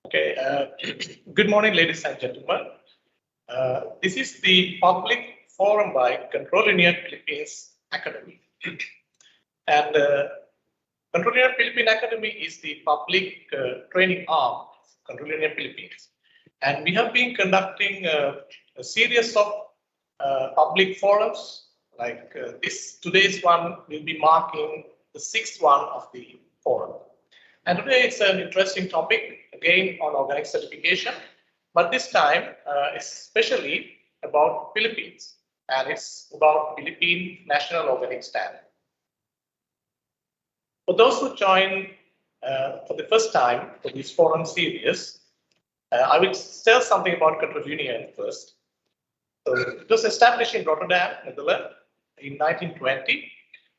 Okay, good morning, ladies and gentlemen. This is the public forum by Control Union Philippines Academy. And Control Union Philippine Academy is the public training arm of Control Union Philippines. And we have been conducting a series of public forums, like today's one will be marking the sixth one of the forum. And today it's an interesting topic, again on organic certification, but this time especially about Philippines, and it's about Philippine National Organic Standard. For those who join for the first time for this forum series, I will tell something about Control Union first. So it was established in Rotterdam, Netherlands in 1920.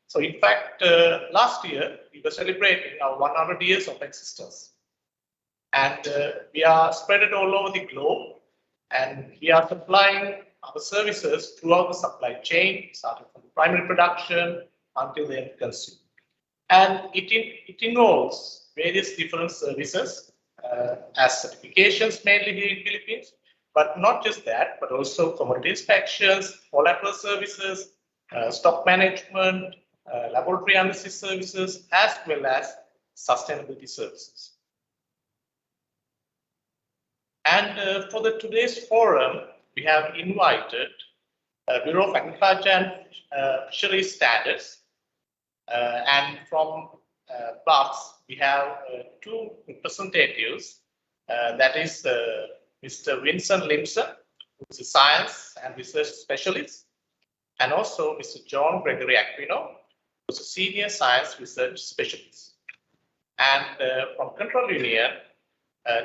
So in fact, last year, we were celebrating our 100 years of existence. And we are spread all over the globe, and we are supplying our services throughout the supply chain, starting from primary production until the end consumer. And it involves various different services as certifications mainly here in Philippines, but not just that, but also commodity inspections, collateral services, stock management, laboratory analysis services, as well as sustainability services. And for today's forum, we have invited Bureau of Agriculture and Fisheries Standards, and from BAFS, we have two representatives. That is Mr. Vincent Limson, who is a science and research specialist, and also Mr. John Gregory Aquino, who is a senior science research specialist. And from Control Union,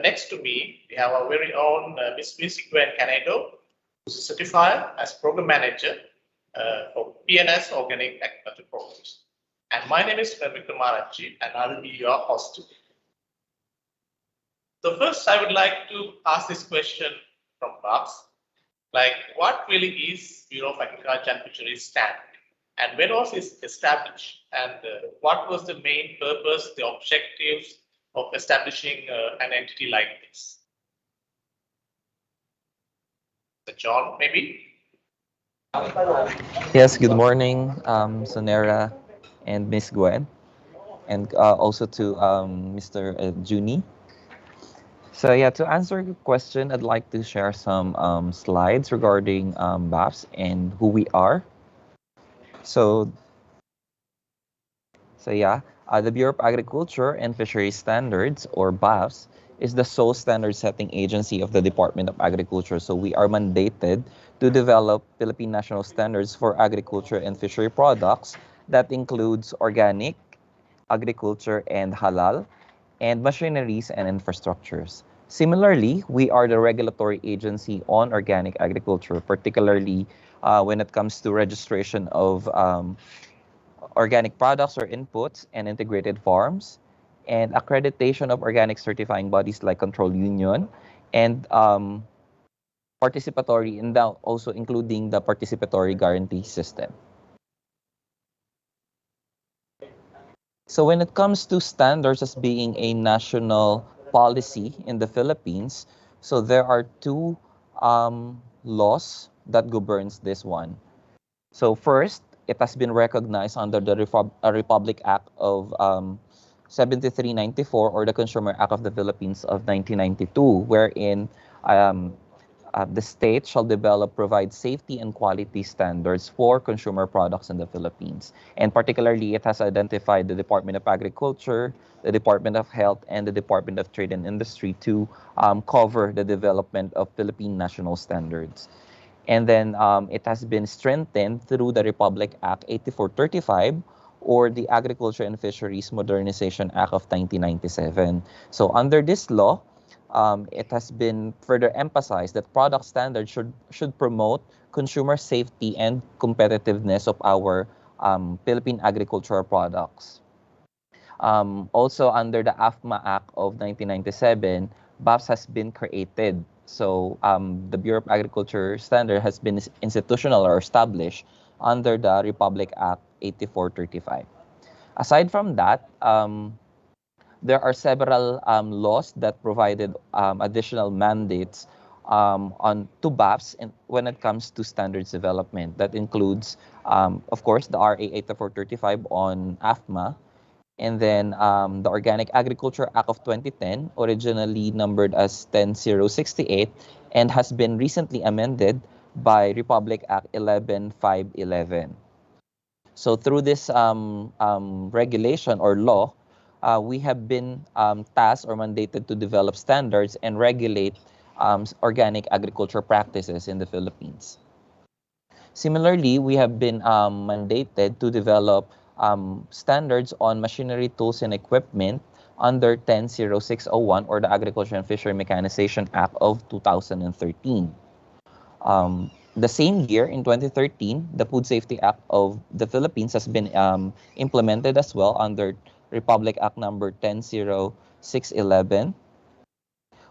next to me, we have our very own Ms. Vinci Gwen Canedo, who is a certifier as program manager for PNS Organic Agriculture Programs. And my name is Vikram Marachi, and I will be your host today. So first, I would like to ask this question from BAFS, like what really is Bureau of Agriculture and Fisheries Standard? And when was it established? And what was the main purpose, the objectives of establishing an entity like this? So John, maybe? Yes, good morning, Sonera and Miss Gwen, and also to Mr. Juni. So yeah, to answer your question, I'd like to share some slides regarding BAFS and who we are. So, the Bureau of Agriculture and Fisheries Standards, or BAFS, is the sole standard setting agency of the Department of Agriculture. So we are mandated to develop Philippine national standards for agriculture and fishery products that includes organic, agriculture, and halal, and machineries and infrastructures. Similarly, we are the regulatory agency on organic agriculture, particularly when it comes to registration of organic products or inputs and integrated farms, and accreditation of organic certifying bodies like Control Union, and participatory, and also including the participatory guarantee system. So when it comes to standards as being a national policy in the Philippines, so there are two laws that governs this one. So first, it has been recognized under the Republic Act of 7394, or the Consumer Act of the Philippines of 1992, wherein the state shall provide safety and quality standards for consumer products in the Philippines. And particularly, it has identified the Department of Agriculture, the Department of Health, and the Department of Trade and Industry to cover the development of Philippine national standards. And then it has been strengthened through the Republic Act 8435, or the Agriculture and Fisheries Modernization Act of 1997. So under this law, it has been further emphasized that product standards should promote consumer safety and competitiveness of our Philippine agricultural products. Also under the AFMA Act of 1997, BAFS has been created. So the Bureau of Agriculture Standard has been institutional or established under the Republic Act 8435. Aside from that, there are several laws that provided additional mandates on to BAFS and when it comes to standards development. That includes, of course, the RA 8435 on AFMA, and then the Organic Agriculture Act of 2010, originally numbered as 10068, and has been recently amended by Republic Act 11511. So through this regulation or law, we have been tasked or mandated to develop standards and regulate organic agriculture practices in the Philippines. Similarly, we have been mandated to develop standards on machinery, tools, and equipment under 100601 or the Agriculture and Fisheries Mechanization Act of 2013. The same year, in 2013, the Food Safety Act of the Philippines has been implemented as well under Republic Act number 10611,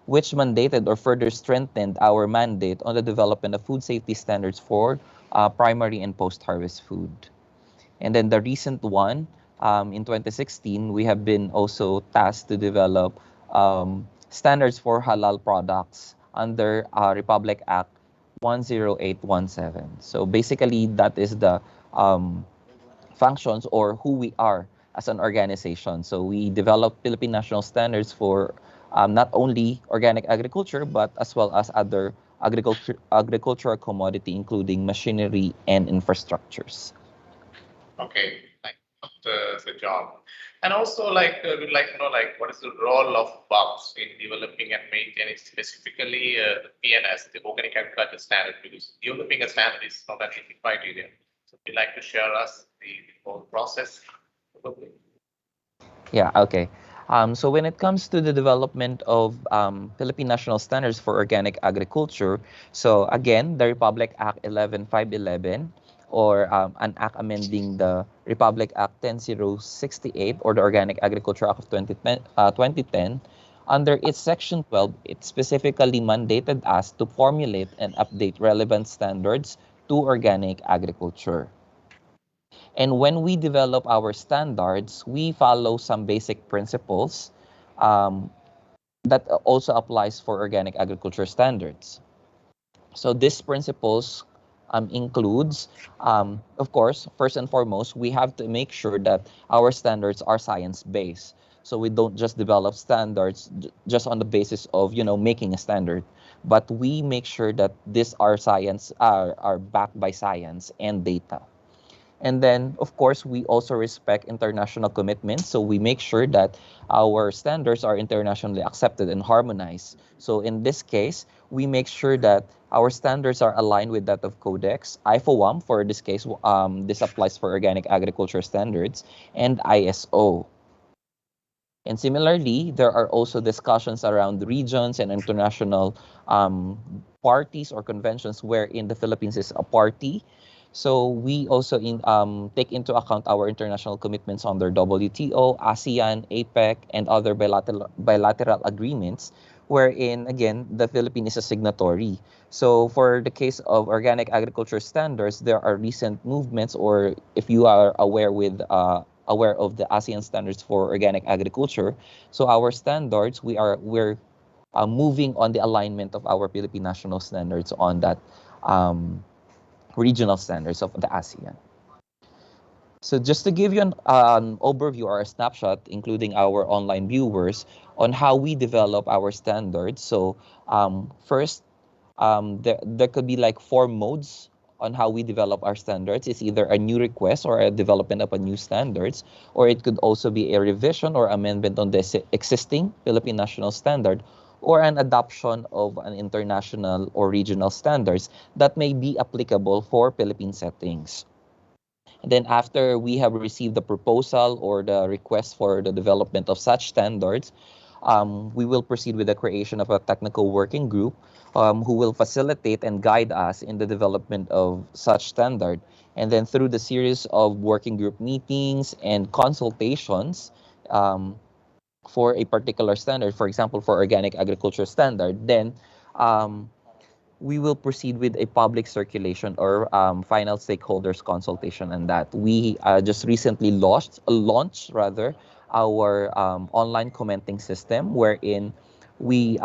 which mandated or further strengthened our mandate on the development of food safety standards for primary and post-harvest food. And then the recent one, in 2016, we have been also tasked to develop standards for halal products under Republic Act 10817. So basically, that is the functions or who we are as an organization. So we develop Philippine National Standards for not only organic agriculture, but as well as other agricultural commodity, including machinery and infrastructures. Okay, like the job. And also, we'd like to know, what is the role of BAFS in developing and maintaining specifically the PNS, the Organic Agriculture Standard, because developing a standard is not an easy criteria. So, we'd like to share us the whole process. Yeah, okay. So when it comes to the development of Philippine National Standards for Organic Agriculture, so again, the Republic Act 11511, or an act amending the Republic Act 10068 or the Organic Agriculture Act of 2010, under its Section 12, it specifically mandated us to formulate and update relevant standards to organic agriculture. And when we develop our standards, we follow some basic principles that also applies for organic agriculture standards. So these principles includes, of course, first and foremost, we have to make sure that our standards are science-based. So we don't just develop standards just on the basis of, making a standard, but we make sure that these are backed by science and data. And then, of course, we also respect international commitments. So we make sure that our standards are internationally accepted and harmonized. So in this case, we make sure that our standards are aligned with that of Codex, IFOAM, for this case, this applies for organic agriculture standards, and ISO. And similarly, there are also discussions around regions and international parties or conventions wherein the Philippines is a party. So we also take into account our international commitments under WTO, ASEAN, APEC, and other bilateral agreements, wherein, again, the Philippines is a signatory. So for the case of organic agriculture standards, there are recent movements, or if you are aware of the ASEAN standards for organic agriculture, so our standards, we're moving on the alignment of our Philippine national standards on that regional standards of the ASEAN. So just to give you an overview or a snapshot, including our online viewers, on how we develop our standards. So first, there could be like 4 modes on how we develop our standards. It's either a new request or a development of a new standards, or it could also be a revision or amendment on the existing Philippine National Standard, or an adoption of an international or regional standards that may be applicable for Philippine settings. And then after we have received the proposal or the request for the development of such standards, we will proceed with the creation of a technical working group who will facilitate and guide us in the development of such standard. And then through the series of working group meetings and consultations, for a particular standard, for example, for organic agriculture standard, then we will proceed with a public circulation or final stakeholders consultation, and that we just recently launched our online commenting system, wherein we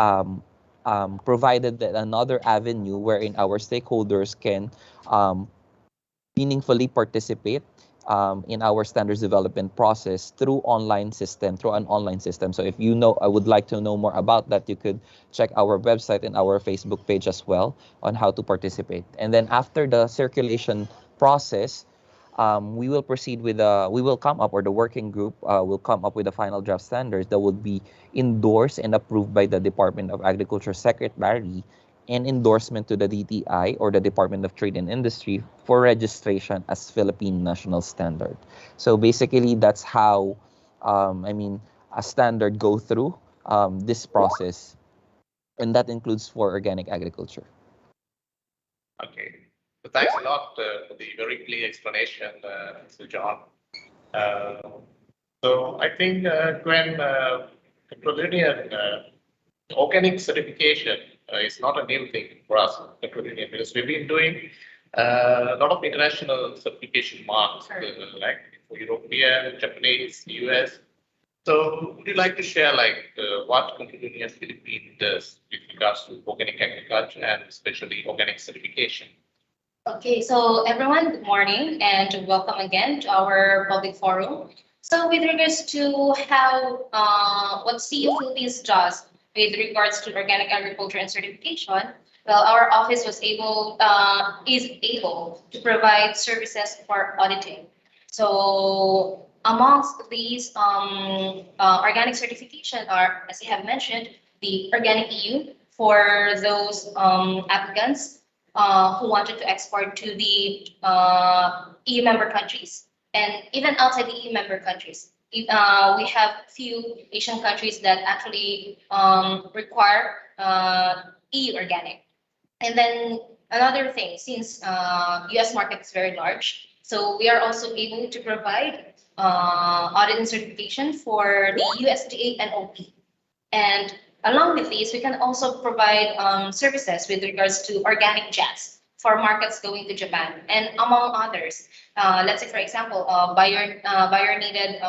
provided another avenue wherein our stakeholders can meaningfully participate in our standards development process through an online system. So if you know, I would like to know more about that, you could check our website and our Facebook page as well on how to participate. And then after the circulation process, we will proceed with we will come up, or the working group will come up with the final draft standards that would be endorsed and approved by the Department of Agriculture Secretary, and endorsement to the DTI, or the Department of Trade and Industry, for registration as Philippine National Standard. So basically, that's how a standard go through this process, and that includes for organic agriculture. Okay. So thanks a lot for the very clear explanation, Mr. John. So I think, Gwen, organic certification is not a new thing for us, because we've been doing a lot of international certification marks, like for European, Japanese, US. So would you like to share what Contributing Philippines does with regards to organic agriculture and especially organic certification? Okay, so everyone, good morning and welcome again to our public forum. So with regards to how what CU Philippines does with regards to organic agriculture and certification, well, our office is able to provide services for auditing. So amongst these organic certification are, as I have mentioned, the Organic EU for those applicants who wanted to export to the EU member countries, and even outside the EU member countries. We have few Asian countries that actually require EU organic. And then another thing, since US market is very large, so we are also able to provide audit and certification for the USDA and OP. And along with these, we can also provide services with regards to organic jazz for markets going to Japan, and among others. Let's say, for example, buyer needed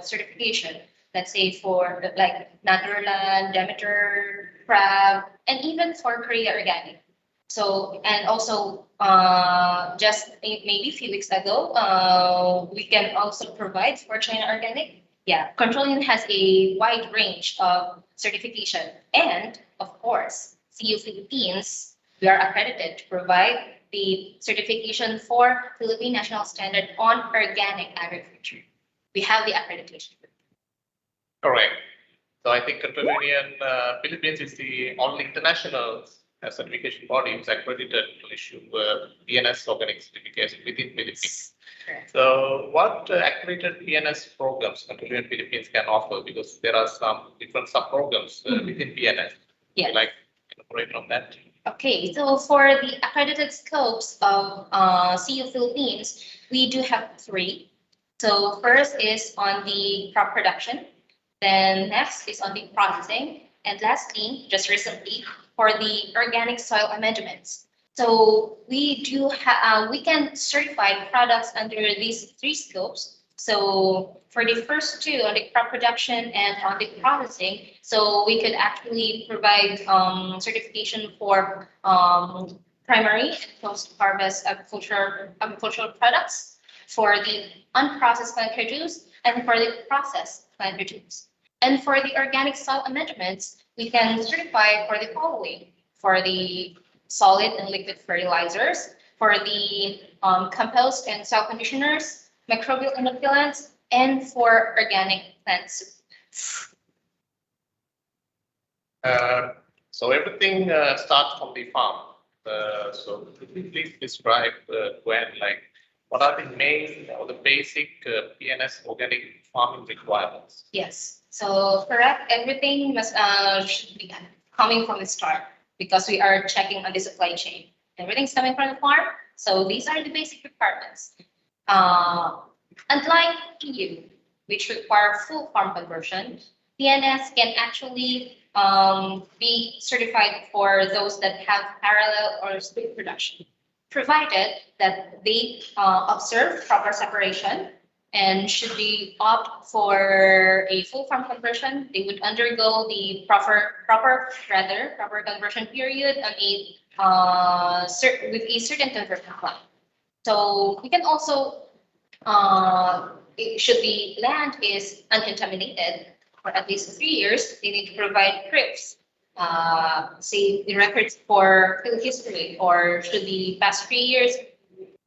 certification. Let's say for like Naturland, Demeter, Crab, and even for Korea Organic. So, and also just maybe a few weeks ago, we can also provide for China Organic. Yeah, Controlling has a wide range of certification. And of course, CU Philippines, we are accredited to provide the certification for Philippine National Standard on organic agriculture. We have the accreditation. Correct. So I think Contributing Philippines is the only international certification body which is accredited to issue PNS organic certification within Philippines. So what accredited PNS programs Contributing Philippines can offer? Because there are some different sub-programs within PNS. Yes. Would you like to elaborate on that? Okay, so for the accredited scopes of CU Philippines, we do have three. So first is on the crop production, then next is on the processing, and lastly, just recently, for the organic soil amendments. So we can certify products under these three scopes. So for the first two, on the crop production and on the processing, so we could actually provide certification for primary and post-harvest agricultural products, for the unprocessed plant produce, and for the processed plant produce. And for the organic soil amendments, we can certify for the following: for the solid and liquid fertilizers, for the compost and soil conditioners, microbial inoculants, and for organic plants. So everything starts from the farm. So could you please describe, Gwen, what are the main or the basic PNS organic farming requirements? Yes, so correct. Everything should be coming from the start, because we are checking on the supply chain. Everything's coming from the farm. So these are the basic requirements. Unlike EU, which require full farm conversion, PNS can actually be certified for those that have parallel or split production, provided that they observe proper separation And should they opt for a full farm conversion, they would undergo the proper conversion period on with a certain conversion plan. So we can also, should the land is uncontaminated for at least 3 years, they need to provide proofs, say the records for field history, or should the past 3 years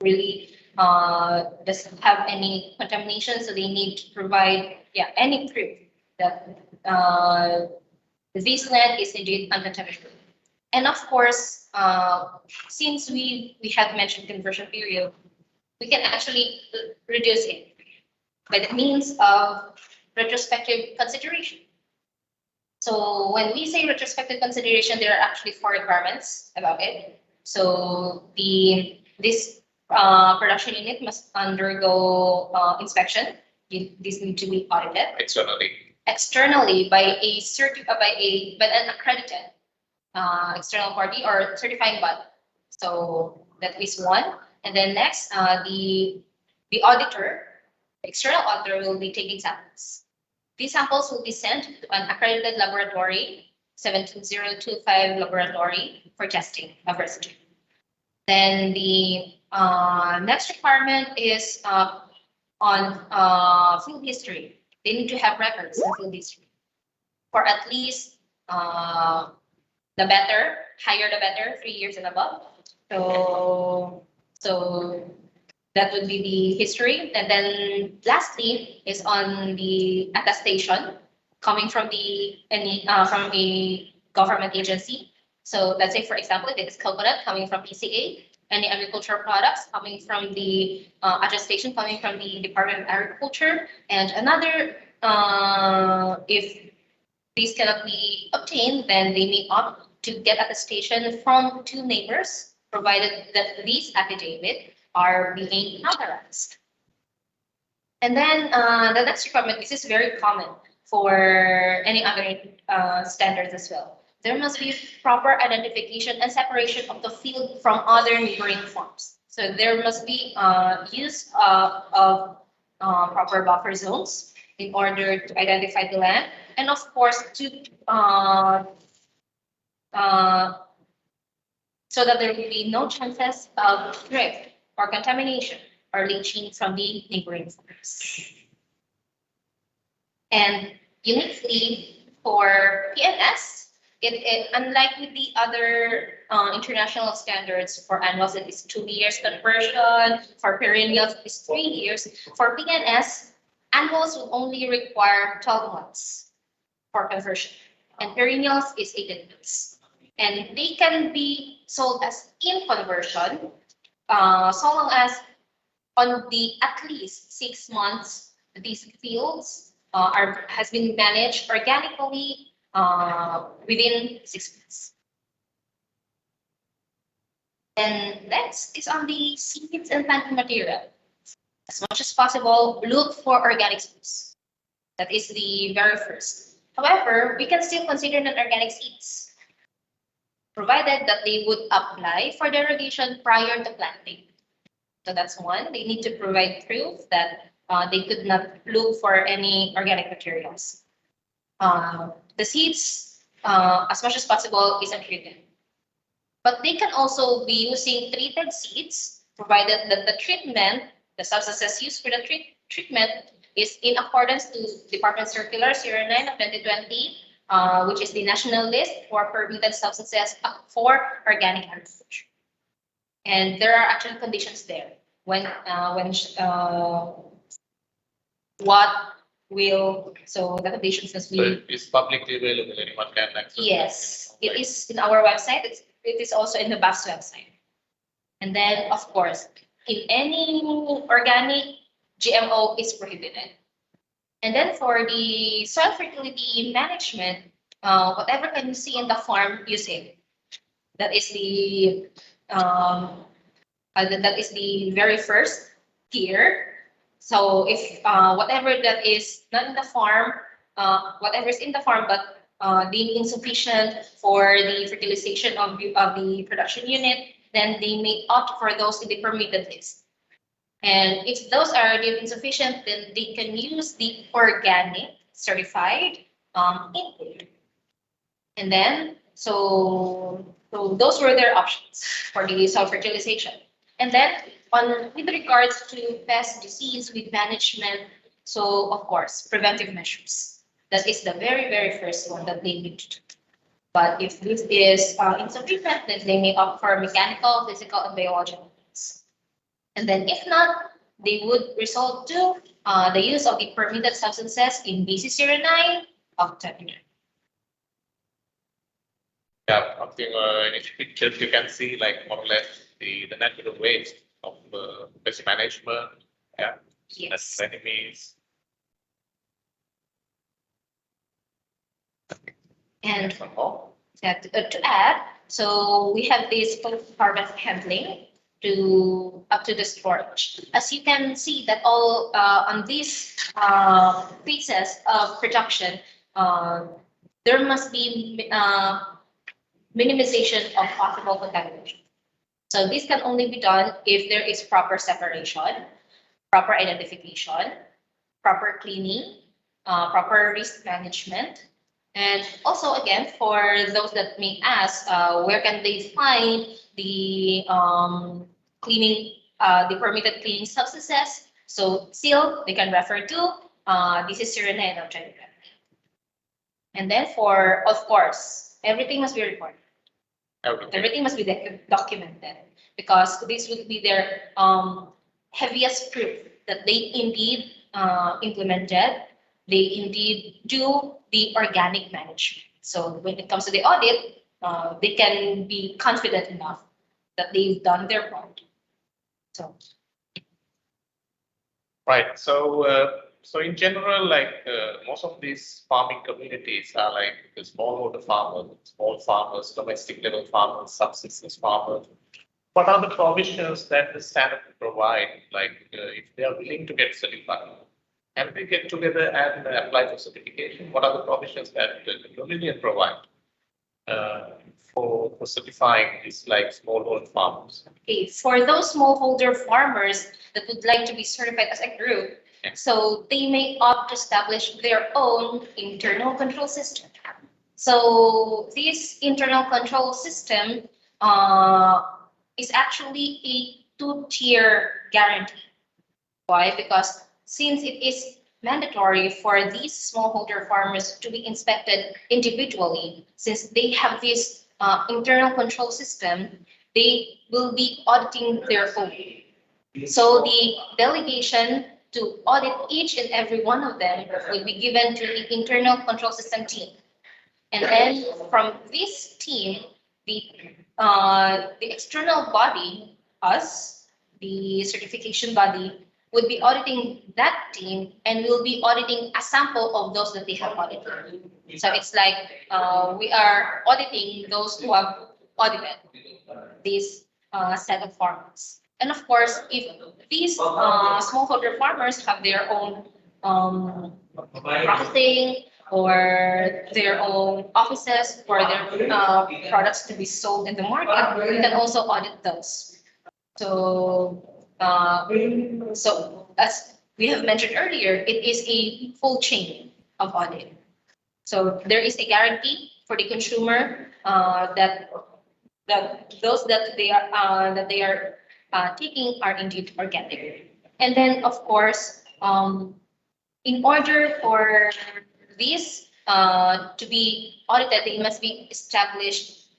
really doesn't have any contamination, so they need to provide any proof that this land is indeed uncontaminated. And of course, since we have mentioned conversion period, we can actually reduce it by the means of retrospective consideration. So when we say retrospective consideration, there are actually 4 requirements about it. So this production unit must undergo inspection. These need to be audited externally by an accredited external party or certifying body. So that is one. And then next, the auditor, external auditor, will be taking samples. These samples will be sent to an accredited laboratory, 72025 laboratory, for testing of residue. Then the next requirement is on field history. They need to have records in field history for at least higher the better, 3 years and above. So that would be the history. And then lastly is on the attestation coming from from a government agency. So let's say, for example, if it is coconut coming from PCA, any agricultural products coming from the attestation coming from the Department of Agriculture, and another, if these cannot be obtained, then they may opt to get attestation from 2 neighbors, provided that these affidavits are being notarized. And then the next requirement, this is very common for any other standards as well. There must be proper identification and separation of the field from other neighboring farms. So there must be use of proper buffer zones in order to identify the land, and of course to so that there will be no chances of drift or contamination or leaching from the neighboring farms. And uniquely for PNS, unlike with the other international standards, for annuals it is 2 years conversion, for perennials it is 3 years. For PNS, annuals will only require 12 months for conversion, and perennials is 18 months. And they can be sold as in conversion, so long as on the at least 6 months these fields has been managed organically within 6 months. And next is on the seeds and planting material. As much as possible, look for organic seeds. That is the very first. However, we can still consider non-organic seeds, provided that they would apply for derogation prior to planting. So that's one. They need to provide proof that they could not look for any organic materials. The seeds, as much as possible, is untreated. But they can also be using treated seeds, provided that the substances used for the treatment is in accordance to Department Circular 09 of 2020, which is the national list for permitted substances for organic agriculture. And there are actually conditions there so the conditions must be. So it's publicly available, anyone can access. Yes, it is in our website. It is also in the BAFS website. And then, of course, in any organic, GMO is prohibited. And then for the soil fertility management, whatever can you see in the farm, use it. That is the very first tier. So if whatever that is not in the farm, whatever is in the farm but deemed insufficient for the fertilization of the production unit, then they may opt for those in the permitted list. And if those are deemed insufficient, then they can use the organic certified input. And then, so those were their options for the self-fertilization. And then, with regards to pest disease with management, so of course, preventive measures. That is the very, very first one that they need to do. But if this is insufficient, then they may opt for mechanical, physical, and biological means. And then if not, they would resort to the use of the permitted substances in BC09 of 10. Yeah, I think in each picture you can see like more or less the natural waste of pest management. Yeah, Yes. enemies. And Some more. that, to add, so we have this post-harvest handling to up to the storage. As you can see that all on these phases of production, there must be minimization of possible contamination. So this can only be done if there is proper separation, proper identification, proper cleaning, proper risk management. And also, again, for those that may ask, where can they find the cleaning, the permitted cleaning substances? So still, they can refer to this is 09 of 2020. And then for, of course, everything must be recorded. Everything must be documented because this would be their heaviest proof that they indeed implemented, they indeed do the organic management. So when it comes to the audit, they can be confident enough that they've done their part. So. Right. So in general, like most of these farming communities are like the smallholder farmers, small farmers, domestic level farmers, subsistence farmers. What are the provisions that the standard provide? Like if they are willing to get certified, and they get together and apply for certification, what are the provisions that the union provide for certifying these like smallholder farmers? Okay, for those smallholder farmers that would like to be certified as a group, so they may opt to establish their own internal control system. So this internal control system is actually a two-tier guarantee. Why? Because since it is mandatory for these smallholder farmers to be inspected individually, since they have this internal control system, they will be auditing their own. So the delegation to audit each and every one of them will be given to the internal control system team. And then from this team, the external body, us, the certification body, would be auditing that team and will be auditing a sample of those that they have audited. So it's like we are auditing those who have audited this set of farmers. And of course, if these smallholder farmers have their own processing or their own offices for their products to be sold in the market, we can also audit those. So, so as we have mentioned earlier, it is a full chain of audit. So there is a guarantee for the consumer that those that they are taking are indeed organic. And then, of course, in order for these to be audited, they must be established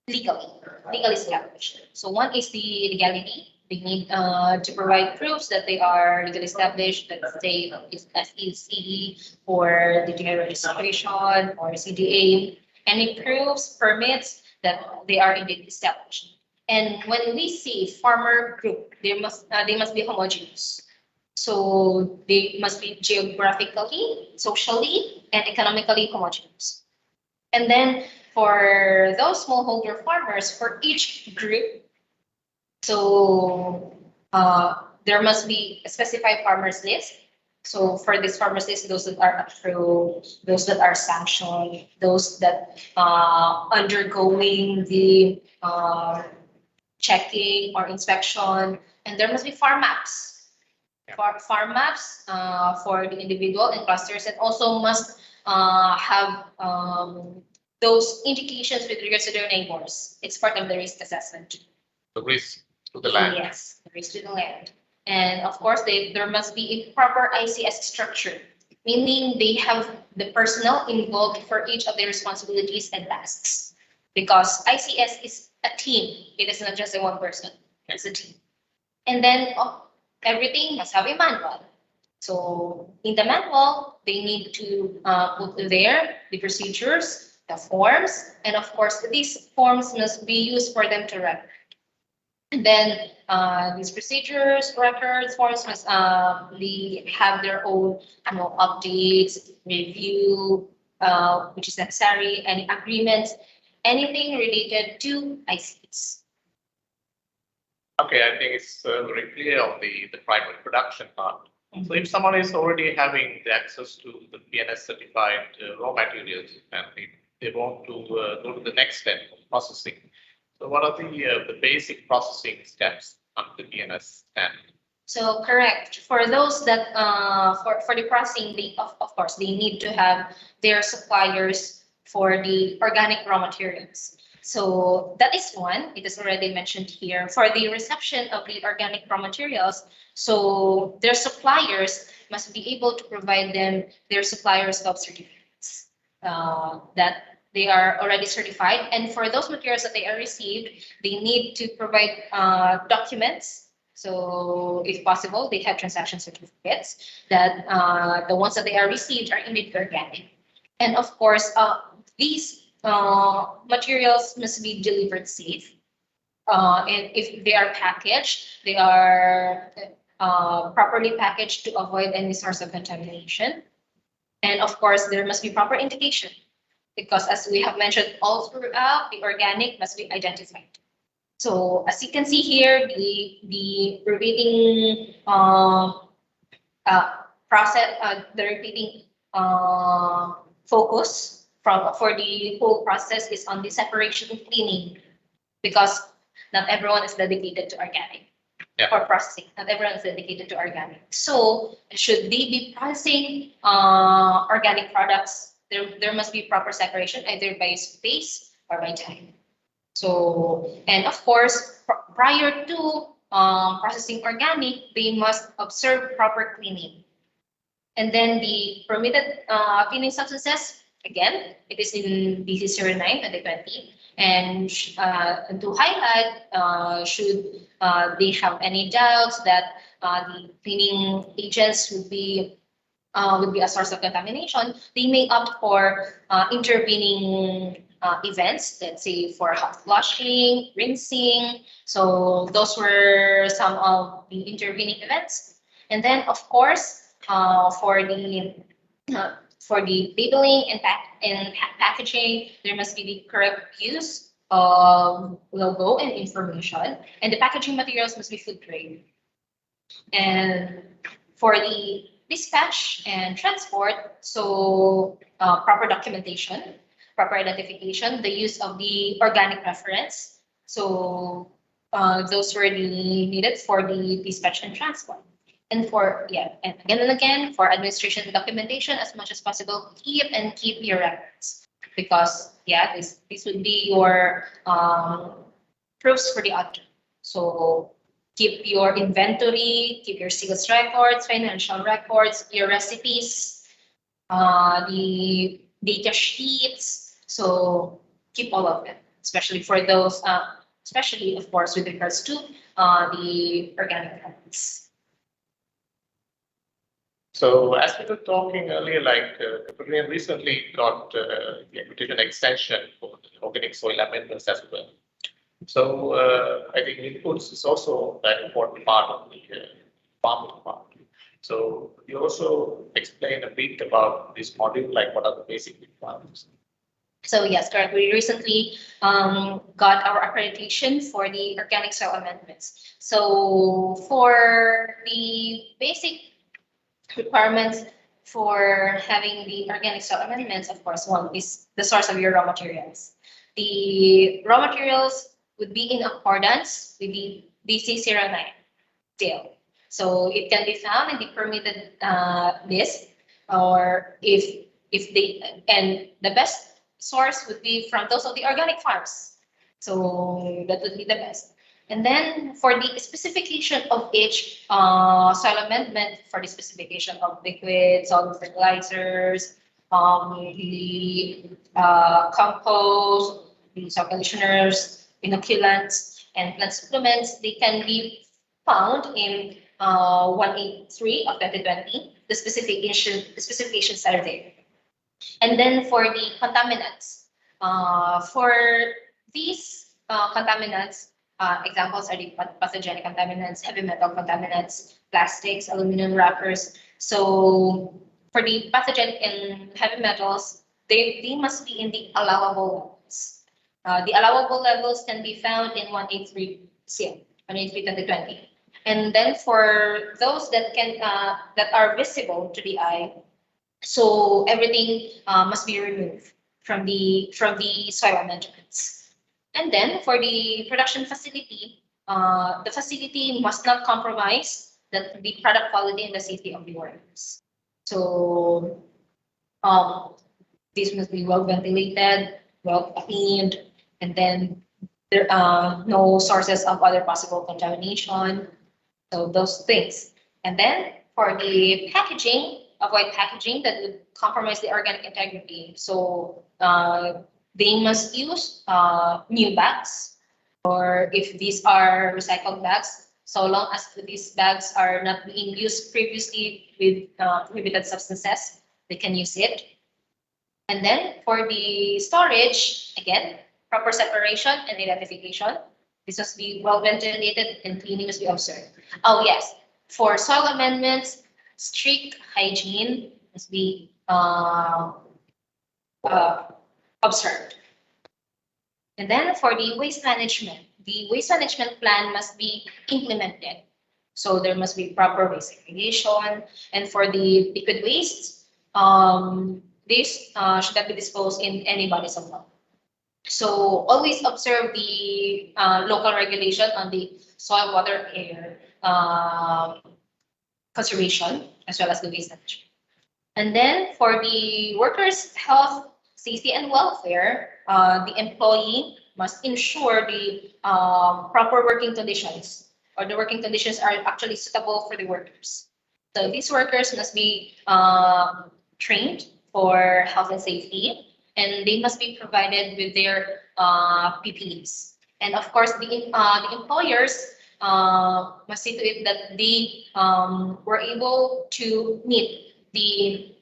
legally established. So one is the legality. They need to provide proofs that they are legally established, that say is SEC or the DA registration or CDA. Any proofs, permits that they are indeed established. And when we say farmer group, they must be homogeneous. So they must be geographically, socially, and economically homogeneous. And then for those smallholder farmers, for each group, so there must be a specified farmers list. So for this farmers list, those that are approved, those that are sanctioned, those that undergoing the checking or inspection, and there must be farm maps. Farm maps for the individual and clusters, and also must have those indications with regards to their neighbors. It's part of the risk assessment. The risk to the land. Yes, the risk to the land. And of course, there must be a proper ICS structure, meaning they have the personnel involved for each of their responsibilities and tasks. Because ICS is a team. It is not just a one person. It's a team. And then everything must have a manual. So in the manual, they need to put there the procedures, the forms, and of course, these forms must be used for them to record. And then these procedures, records, forms must they have their own updates, review, which is necessary, any agreements, anything related to ICS. Okay, I think it's very clear on the primary production part. So if someone is already having the access to the PNS certified raw materials and they want to go to the next step of processing, so what are the basic processing steps under the PNS standard? So correct. For those that for the processing, they of course they need to have their suppliers for the organic raw materials. So that is one. It is already mentioned here. For the reception of the organic raw materials, so their suppliers must be able to provide them their suppliers of certificates that they are already certified. And for those materials that they are received, they need to provide documents. So if possible, they have transaction certificates that the ones that they are received are indeed organic. And of course, these materials must be delivered safe. And if they are packaged, they are properly packaged to avoid any source of contamination. And of course, there must be proper indication because as we have mentioned all throughout, the organic must be identified. So as you can see here, the repeating process, the repeating focus for the whole process is on the separation and cleaning, because not everyone is dedicated to organic for processing. Not everyone is dedicated to organic. So should they be processing organic products, there must be proper separation either by space or by time. So, and of course, prior to processing organic, they must observe proper cleaning. And then the permitted cleaning substances, again, it is in DC 09 2020. And to highlight, should they have any doubts that the cleaning agents would be a source of contamination, they may opt for intervening events, let's say for hot flushing, rinsing. So those were some of the intervening events. And then, of course, for the labeling and packaging, there must be the correct use of logo and information, and the packaging materials must be food grade. And for the dispatch and transport, so proper documentation, proper identification, the use of the organic reference. So those were needed for the dispatch and transport. And for, and again, for administration and documentation, as much as possible, keep your records. Because, this would be your proofs for the auditor. So keep your inventory, keep your sales records, financial records, your recipes, the data sheets. So keep all of them, especially for those, especially, of course, with regards to the organic products. So as we were talking earlier, like we recently got the accreditation extension for the organic soil amendments as well. So I think inputs is also an important part of the farming part. So you also explain a bit about this module, like what are the basic requirements? So yes, correct. We recently got our accreditation for the organic soil amendments. So for the basic requirements for having the organic soil amendments, of course, one is the source of your raw materials. The raw materials would be in accordance with the DC-09 sale. So it can be found in the permitted list, or if they, and the best source would be from those of the organic farms. So that would be the best. And then for the specification of each soil amendment, for the specification of liquid, solid fertilizers, the compost, the soil conditioners, inoculants, and plant supplements, they can be found in 183 of 2020. The specifications are there. And then for the contaminants, for these contaminants, examples are the pathogenic contaminants, heavy metal contaminants, plastics, aluminum wrappers. So for the pathogenic and heavy metals, they must be in the allowable levels. The allowable levels can be found in 183 CM, 183 2020. And then for those that can that are visible to the eye, so everything must be removed from the soil amendments. And then for the production facility, the facility must not compromise the product quality and the safety of the workers. So these must be well ventilated, well cleaned, and then there are no sources of other possible contamination. So those things. And then for the packaging, avoid packaging that would compromise the organic integrity. So they must use new bags, or if these are recycled bags, so long as these bags are not being used previously with prohibited substances, they can use it. And then for the storage, again, proper separation and identification. This must be well ventilated and cleaning must be observed. Oh yes, for soil amendments, strict hygiene must be observed. And then for the waste management plan must be implemented. So there must be proper waste segregation. And for the liquid waste, this should not be disposed in any bodies of water. So always observe the local regulation on the soil, water, air conservation, as well as the waste management. And then for the workers' health, safety, and welfare, the employee must ensure the proper working conditions, or the working conditions are actually suitable for the workers. So these workers must be trained for health and safety, and they must be provided with their PPEs. And of course, the employers must see to it that they were able to meet the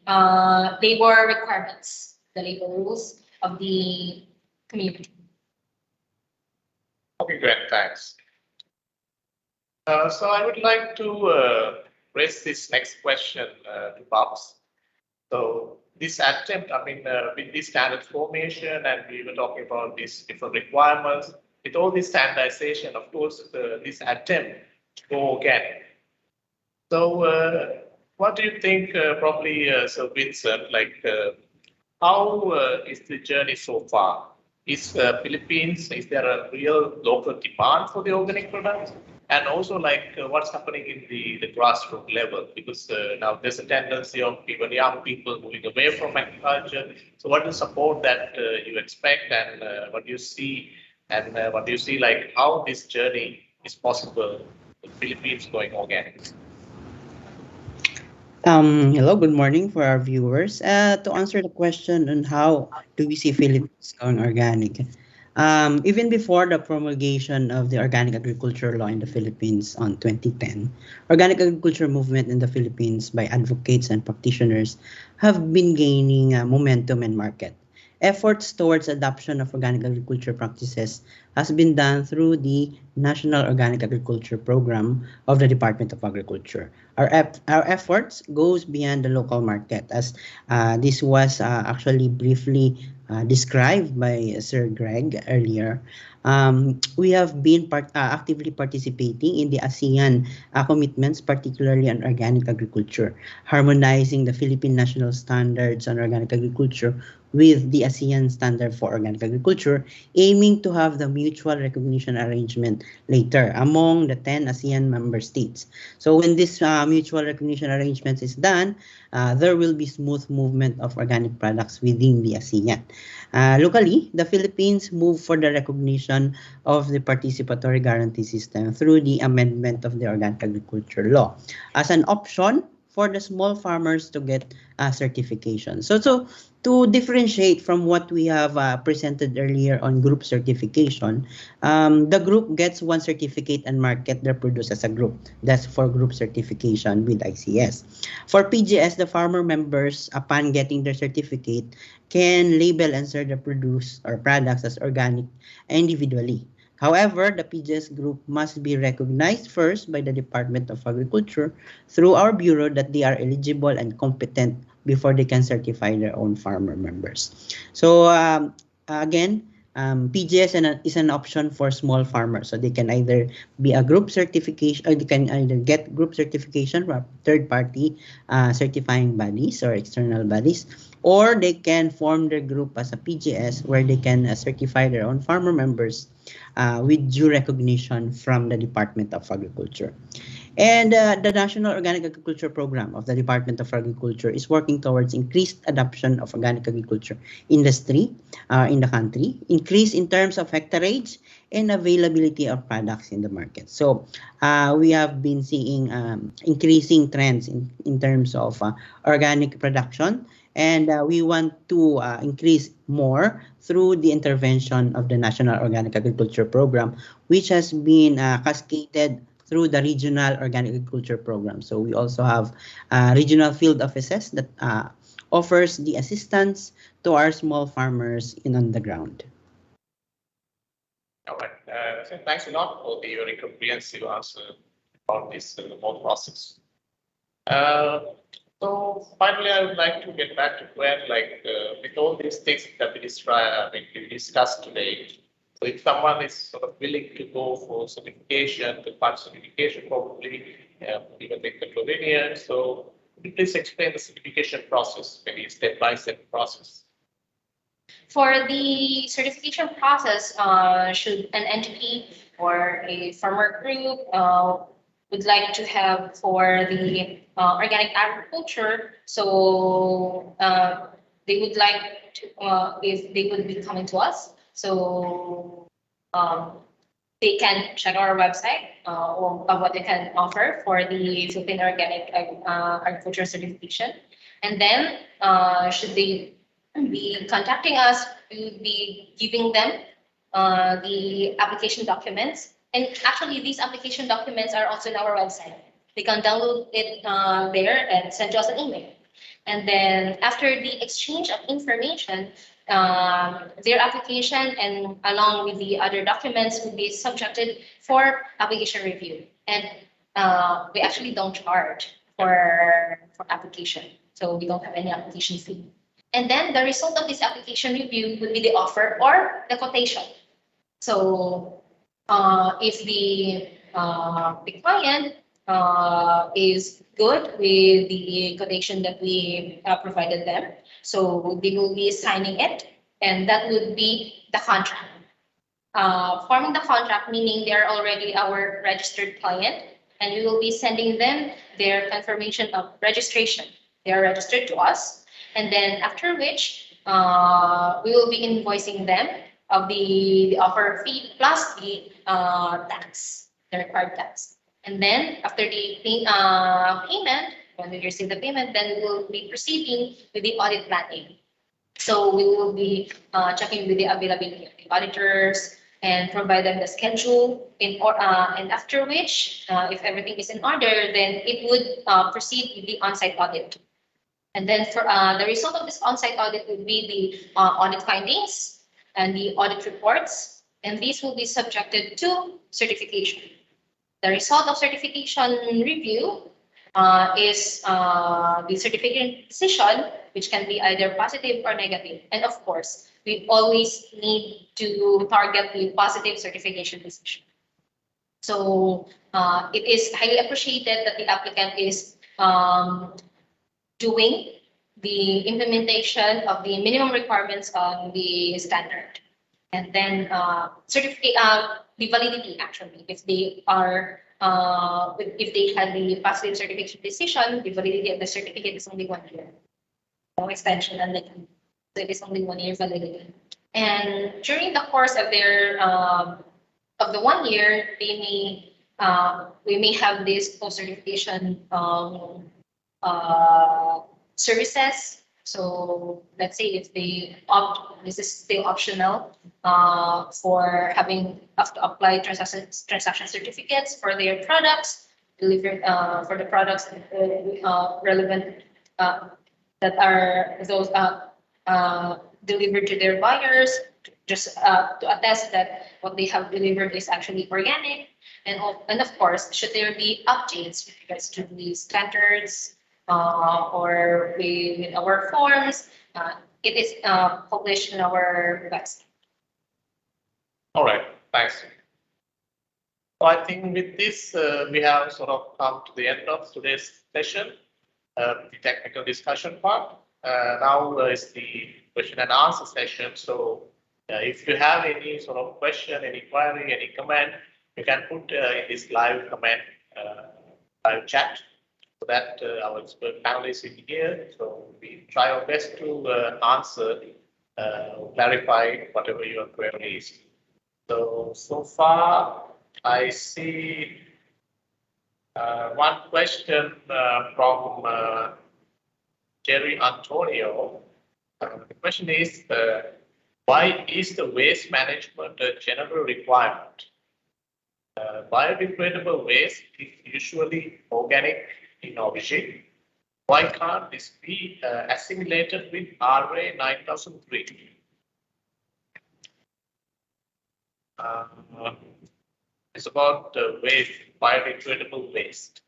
labor requirements, the labor rules of the community. Okay, great, thanks. So I would like to raise this next question to BAFS. So this attempt, I mean, with this standard formation, and we were talking about these different requirements, with all this standardization, of course, this attempt to go organic. So what do you think, probably, Sir Vincent, like, how is the journey so far? Is Philippines, is there a real local demand for the organic products? And also, like, what's happening in the grassroots level? Because now there's a tendency of even young people moving away from agriculture. So what is the support that you expect, and what do you see, and what do you see, like, how this journey is possible in Philippines going organic? Hello, good morning for our viewers. To answer the question on how do we see Philippines going organic, even before the promulgation of the organic agriculture law in the Philippines on 2010, organic agriculture movement in the Philippines by advocates and practitioners have been gaining momentum and market. Efforts towards adoption of organic agriculture practices has been done through the National Organic Agriculture Program of the Department of Agriculture. Our efforts goes beyond the local market, as this was actually briefly described by Sir Greg earlier. We have been actively participating in the ASEAN commitments, particularly on organic agriculture, harmonizing the Philippine National Standards on organic agriculture with the ASEAN Standard for Organic Agriculture, aiming to have the mutual recognition arrangement later among the 10 ASEAN member states. So when this mutual recognition arrangement is done, there will be smooth movement of organic products within the ASEAN. Locally, the Philippines moved for the recognition of the participatory guarantee system through the amendment of the Organic Agriculture Law as an option for the small farmers to get certification. So to differentiate from what we have presented earlier on group certification, the group gets one certificate and market their produce as a group. That's for group certification with ICS. For PGS, the farmer members, upon getting their certificate, can label and sell the produce or products as organic individually. However, the PGS group must be recognized first by the Department of Agriculture through our bureau that they are eligible and competent before they can certify their own farmer members. So again, PGS is an option for small farmers. So they can either be a group certification, or they can either get group certification from third-party certifying bodies or external bodies, or they can form their group as a PGS where they can certify their own farmer members with due recognition from the Department of Agriculture. And the National Organic Agriculture Program of the Department of Agriculture is working towards increased adoption of organic agriculture industry in the country, increase in terms of hectareage and availability of products in the market. So we have been seeing increasing trends in terms of organic production, and we want to increase more through the intervention of the National Organic Agriculture Program, which has been cascaded through the regional organic agriculture program. So we also have regional field offices that offers the assistance to our small farmers on the ground. All right. So thanks a lot for the very comprehensive answer about this whole process. So finally, I would like to get back to Gwen, with all these things that we discussed today. So if someone is sort of willing to go for certification, the part certification probably, even the controlling. So could you please explain the certification process, maybe step-by-step process? For the certification process, should an entity or a farmer group would like to have for the organic agriculture, so they would like to, if they would be coming to us, so they can check our website or what they can offer for the Philippine Organic Agriculture certification. And then should they be contacting us, we would be giving them the application documents. And actually, these application documents are also in our website. They can download it there and send to us an email. And then after the exchange of information, their application and along with the other documents would be subjected for application review. And we actually don't charge for application. So we don't have any application fee. And then the result of this application review would be the offer or the quotation. So if the client is good with the quotation that we provided them, so they will be signing it, and that would be the contract. Forming the contract, meaning they're already our registered client, and we will be sending them their confirmation of registration. They are registered to us, and then after which we will be invoicing them of the offer fee plus the tax, the required tax. And then after the payment, when we receive the payment, then we will be proceeding with the audit planning. So we will be checking with the availability of the auditors and provide them the schedule and after which, if everything is in order, then it would proceed with the on-site audit. And then for the result of this on-site audit would be the audit findings and the audit reports, and these will be subjected to certification. The result of certification review is the certification decision, which can be either positive or negative. And of course, we always need to target the positive certification decision. So it is highly appreciated that the applicant is doing the implementation of the minimum requirements of the standard, and then certificate the validity actually if they are if they had the positive certification decision, the validity of the certificate is only 1 year, no extension, and so it is only 1 year validity. And during the course of their of the 1 year, they may we may have this post certification services. So let's say if they opt, this is still optional for having to apply transaction certificates for their products delivered for the products relevant that are those delivered to their buyers, just to attest that what they have delivered is actually organic, and of course, should there be updates with regards to the standards or with our forms, it is published in our website. All right, thanks. So I think with this, we have sort of come to the end of today's session, the technical discussion part. Now is the question and answer session. So if you have any sort of question, any query, any comment, you can put in this live comment, live chat, so that our expert panelists in here. So we try our best to answer, clarify whatever your query is. So far, I see one question from Jerry Antonio. The question is, why is the waste management a general requirement? Biodegradable waste is usually organic in origin. Why can't this be assimilated with RA 9003? It's about waste, biodegradable waste.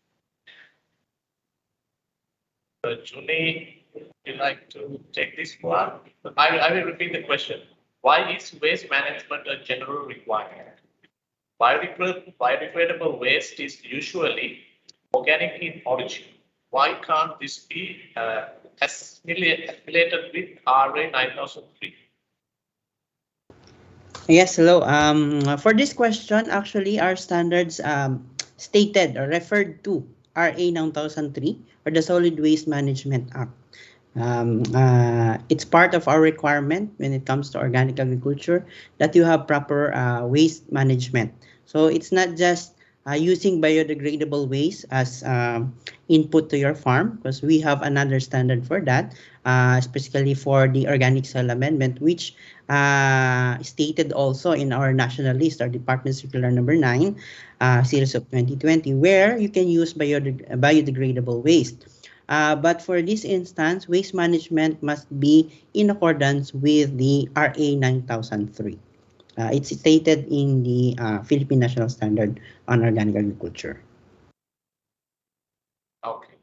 Juni, would you like to take this one? I will repeat the question. Why is waste management a general requirement? Biodegradable waste is usually organic in origin. Why can't this be assimilated with RA 9003? Yes, hello. For this question, actually, our standards stated or referred to RA 9003 or the Solid Waste Management Act. It's part of our requirement when it comes to organic agriculture that you have proper waste management. So it's not just using biodegradable waste as input to your farm, because we have another standard for that, specifically for the organic soil amendment, which stated also in our national list, our Department Circular number 9, series of 2020, where you can use biodegradable waste. But for this instance, waste management must be in accordance with the RA 9003. It's stated in the Philippine National Standard on Organic Agriculture. Okay.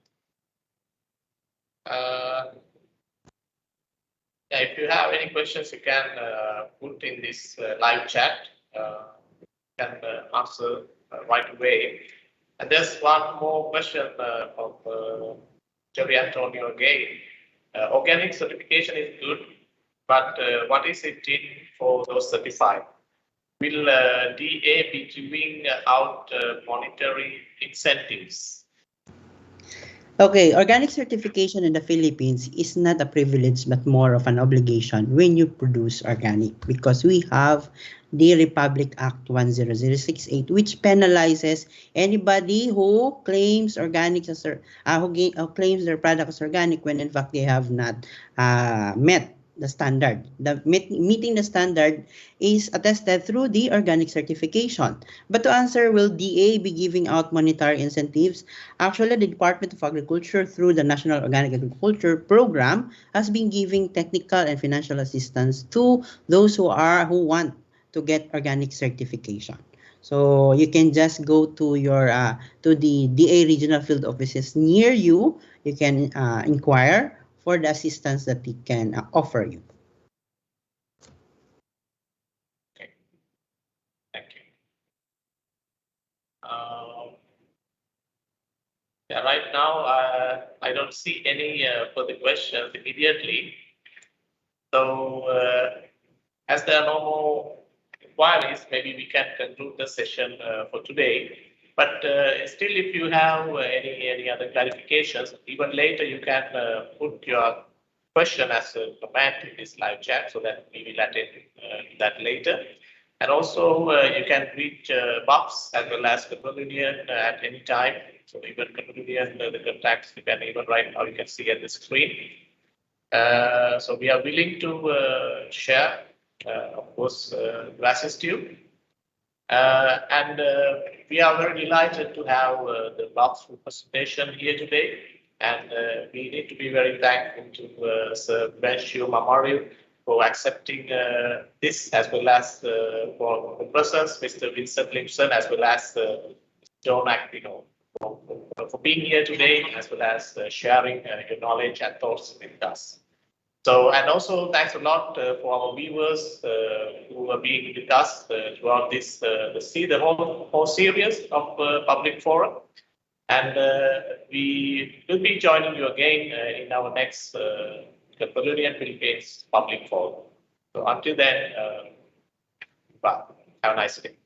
Yeah, if you have any questions, you can put in this live chat. You can answer right away. And there's one more question from Jerry Antonio again. Organic certification is good, but what is it in for those certified? Will DA be giving out monetary incentives? Okay, organic certification in the Philippines is not a privilege but more of an obligation when you produce organic, because we have the Republic Act 10068, which penalizes anybody who claims organic as who claims their product as organic when in fact they have not met the standard. Meeting the standard is attested through the organic certification. But to answer, will DA be giving out monetary incentives? Actually, the Department of Agriculture, through the National Organic Agriculture Program, has been giving technical and financial assistance to those who want to get organic certification. So you can just go to your to the DA regional field offices near you. You can inquire for the assistance that they can offer you. Okay, thank you. Yeah, right now I don't see any further questions immediately. So as there are no more inquiries, maybe we can conclude the session for today. But still, if you have any other clarifications, even later you can put your question as a comment in this live chat so that we will attend that later. And also you can reach BAFS as well as the Union at any time. So even Union, the contacts you can even right now you can see at the screen. So we are willing to share, of course, to assist you. And we are very delighted to have the BAFS representation here today. And we need to be very thankful to Sir Benshio Mamario for accepting this, as well as for the presence, Mr. Vincent Limpson, as well as John Aquino, for being here today, as well as sharing your knowledge and thoughts with us. So, and also thanks a lot for our viewers who are being with us throughout this, the whole series of public forum. And we will be joining you again in our next Peruvian Philippines public forum. So until then, bye. Have a nice day.